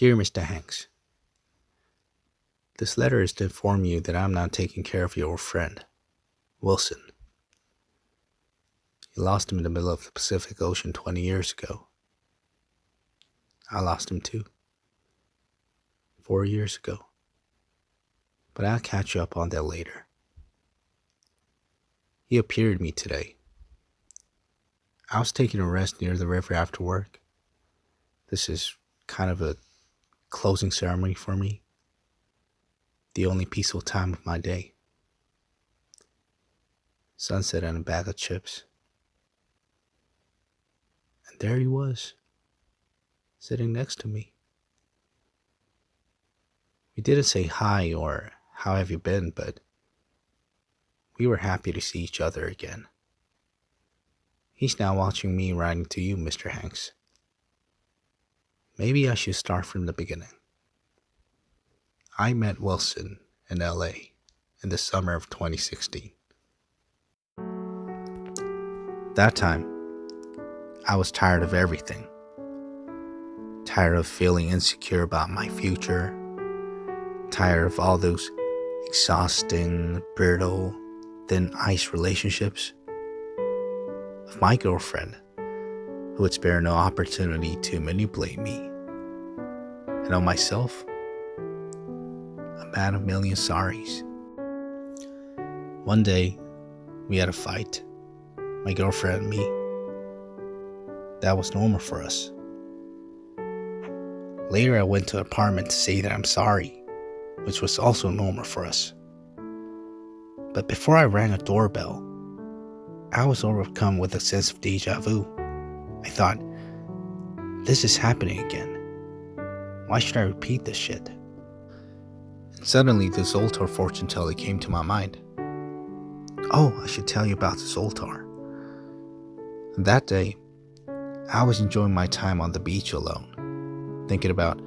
Dear Mr. Hanks, this letter is to inform you that I'm not taking care of your friend, Wilson. You lost him in the middle of the Pacific Ocean 20 years ago. I lost him too. 4 years ago. But I'll catch you up on that later. He appeared me today. I was taking a rest near the river after work. This is kind of a closing ceremony for me. The only peaceful time of my day. Sunset and a bag of chips. And there he was, sitting next to me. We didn't say hi or how have you been, but we were happy to see each other again. He's now watching me writing to you, Mr. Hanks. Maybe I should start from the beginning. I met Wilson in LA in the summer of 2016. That time, I was tired of everything. Tired of feeling insecure about my future. Tired of all those exhausting, brittle, thin ice relationships. Of my girlfriend, who would spare no opportunity to manipulate me. And of myself, a man of million sorries. One day, we had a fight, my girlfriend and me. That was normal for us. Later, I went to her apartment to say that I'm sorry, which was also normal for us. But before I rang a doorbell, I was overcome with a sense of deja vu. I thought, this is happening again. Why should I repeat this shit? And suddenly the Zoltar fortune teller came to my mind. Oh, I should tell you about the Zoltar. And that day, I was enjoying my time on the beach alone, thinking about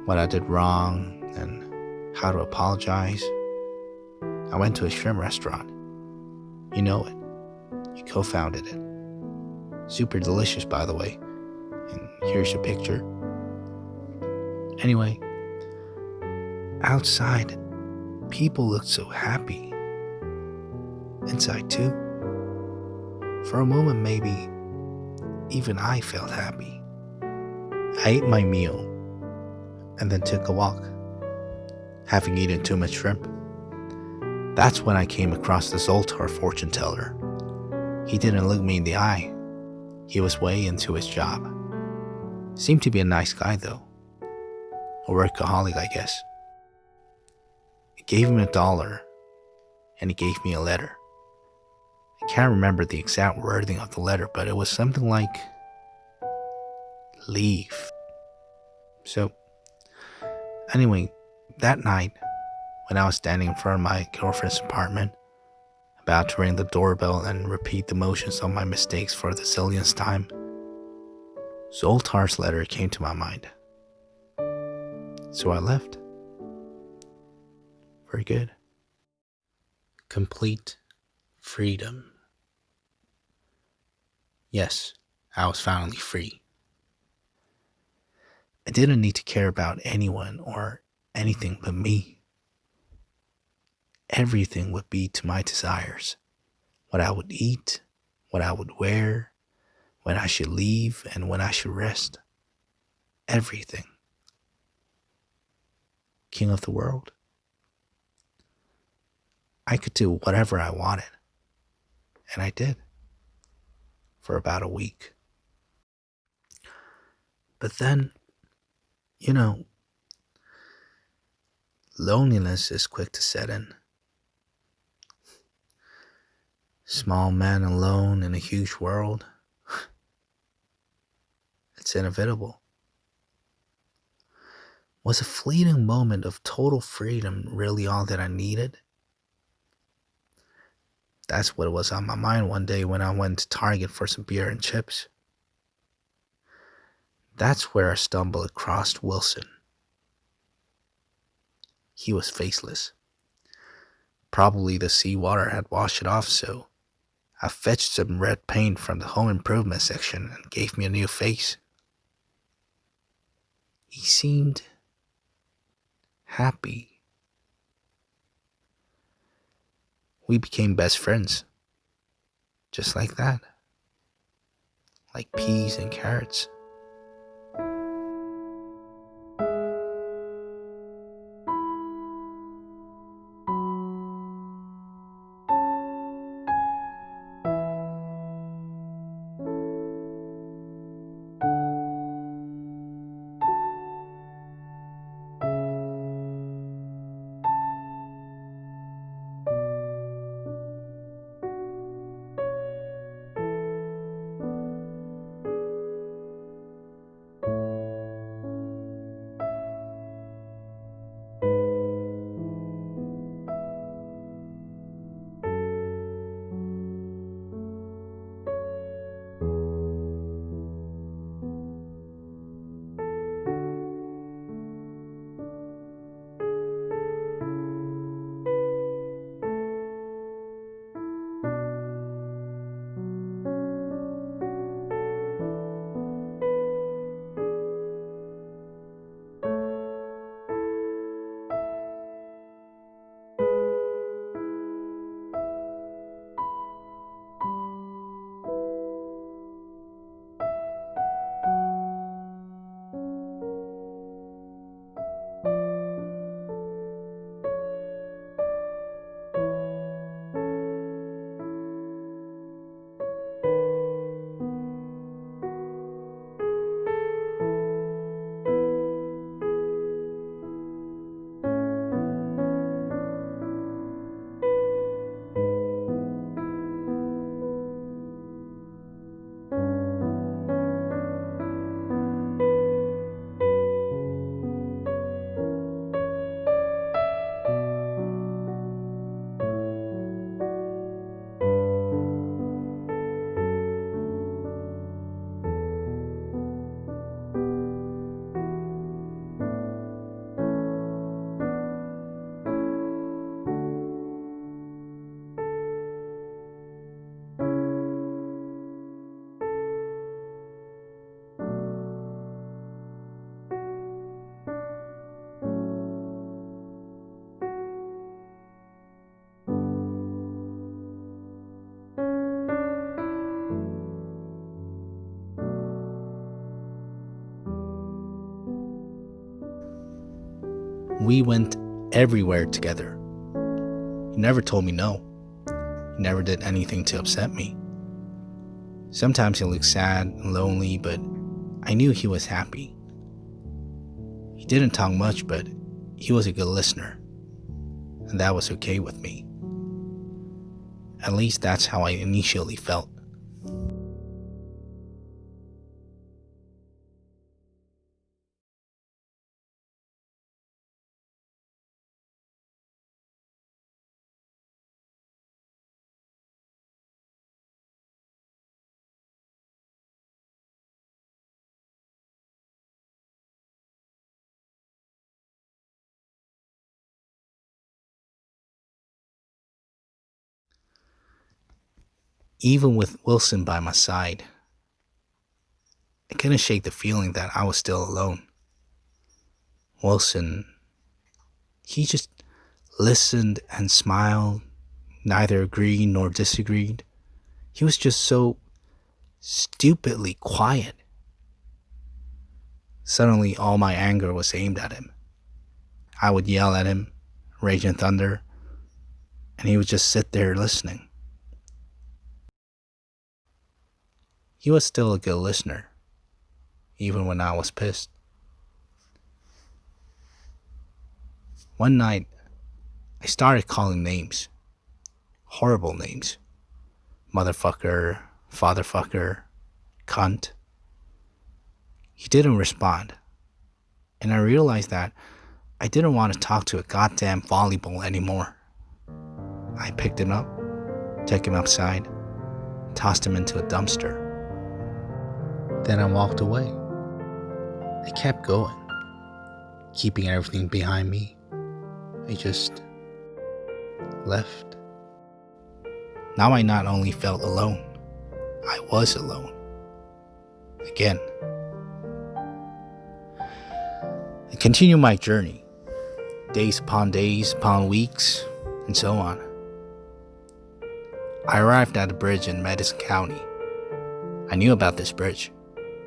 what I did wrong and how to apologize. I went to a shrimp restaurant. You know it. You co-founded it. Super delicious, by the way. And here's your picture. Anyway, outside, people looked so happy. Inside too. For a moment, maybe even I felt happy. I ate my meal and then took a walk, having eaten too much shrimp. That's when I came across the Zoltar fortune teller. He didn't look me in the eye. He was way into his job. Seemed to be a nice guy though. A workaholic, I guess. I gave him $1 and he gave me a letter. I can't remember the exact wording of the letter, but it was something like, leave. So, anyway, that night, when I was standing in front of my girlfriend's apartment, about to ring the doorbell and repeat the motions of my mistakes for the zillionth time, Zoltar's letter came to my mind. So I left. For good. Complete freedom. Yes, I was finally free. I didn't need to care about anyone or anything but me. Everything would be to my desires. What I would eat, what I would wear, when I should leave and when I should rest. Everything. King of the world. I could do whatever I wanted. And I did. For about a week. But then, loneliness is quick to set in. Small man alone in a huge world. It's inevitable. Was a fleeting moment of total freedom really all that I needed? That's what was on my mind one day when I went to Target for some beer and chips. That's where I stumbled across Wilson. He was faceless. Probably the seawater had washed it off, so I fetched some red paint from the home improvement section and gave me a new face. He seemed happy. We became best friends. Just like that. Like peas and carrots. We went everywhere together. He never told me no. He never did anything to upset me. Sometimes he looked sad and lonely, but I knew he was happy. He didn't talk much, but he was a good listener, and that was okay with me. At least that's how I initially felt. Even with Wilson by my side, I couldn't shake the feeling that I was still alone. Wilson, he just listened and smiled, neither agreed nor disagreed. He was just so stupidly quiet. Suddenly, all my anger was aimed at him. I would yell at him, rage and thunder, and he would just sit there listening. He was still a good listener, even when I was pissed. One night, I started calling names. Horrible names. Motherfucker, fatherfucker, cunt. He didn't respond, and I realized that I didn't want to talk to a goddamn volleyball anymore. I picked him up, took him outside, tossed him into a dumpster. Then I walked away. I kept going, keeping everything behind me. I just left. Now I not only felt alone, I was alone. Again. I continued my journey. days upon weeks, and so on. I arrived at a bridge in Madison County. I knew about this bridge.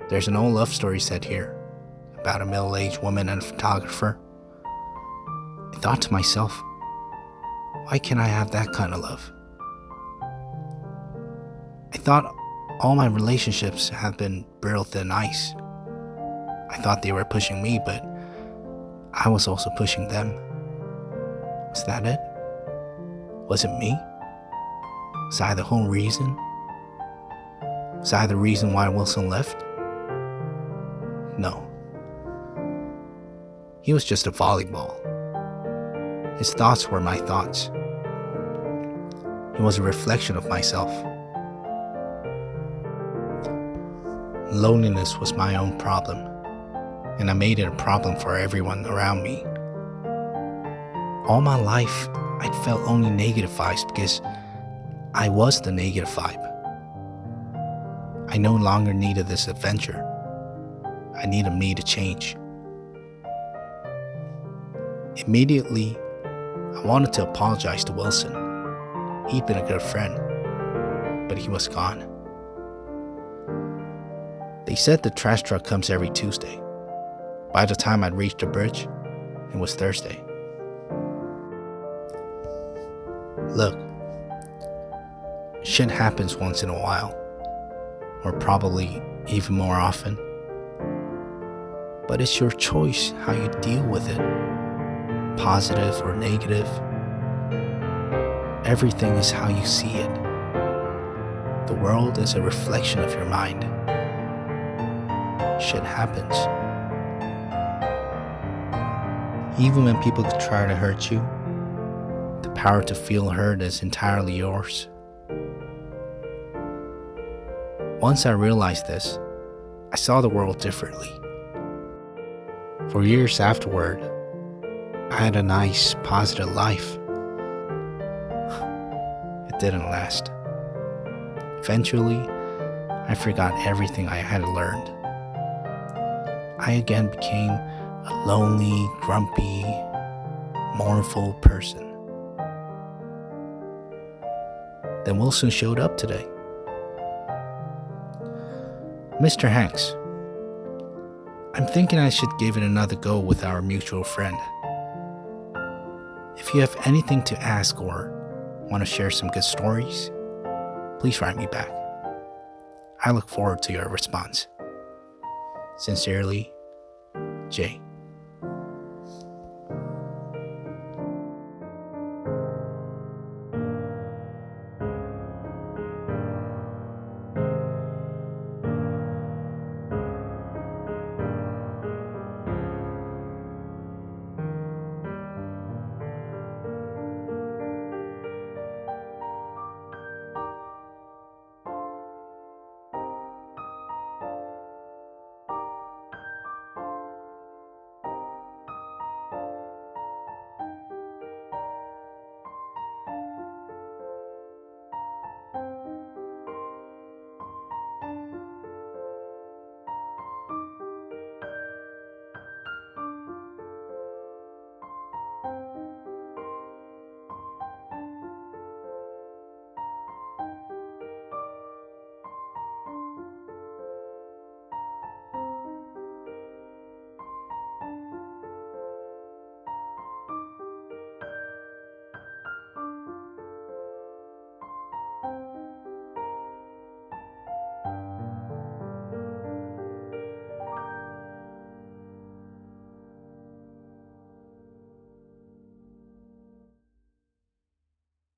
There's an old love story set here about a middle-aged woman and a photographer. I thought to myself, why can't I have that kind of love? I thought all my relationships have been brittle thin ice. I thought they were pushing me, but I was also pushing them. Was that it? Was it me? Was I the whole reason? Was I the reason why Wilson left? No. He was just a volleyball. His thoughts were my thoughts. He was a reflection of myself. Loneliness was my own problem, and I made it a problem for everyone around me. All my life, I'd felt only negative vibes because I was the negative vibe. I no longer needed this adventure. I needed me to change. Immediately, I wanted to apologize to Wilson. He'd been a good friend, but he was gone. They said the trash truck comes every Tuesday. By the time I'd reached the bridge, it was Thursday. Look, shit happens once in a while, or probably even more often. But it's your choice how you deal with it, positive or negative. Everything is how you see it. The world is a reflection of your mind. Shit happens. Even when people try to hurt you, the power to feel hurt is entirely yours. Once I realized this, I saw the world differently. For years afterward, I had a nice, positive life. It didn't last. Eventually, I forgot everything I had learned. I again became a lonely, grumpy, mournful person. Then Wilson showed up today. Mr. Hanks, I'm thinking I should give it another go with our mutual friend. If you have anything to ask or want to share some good stories, please write me back. I look forward to your response. Sincerely, Jay.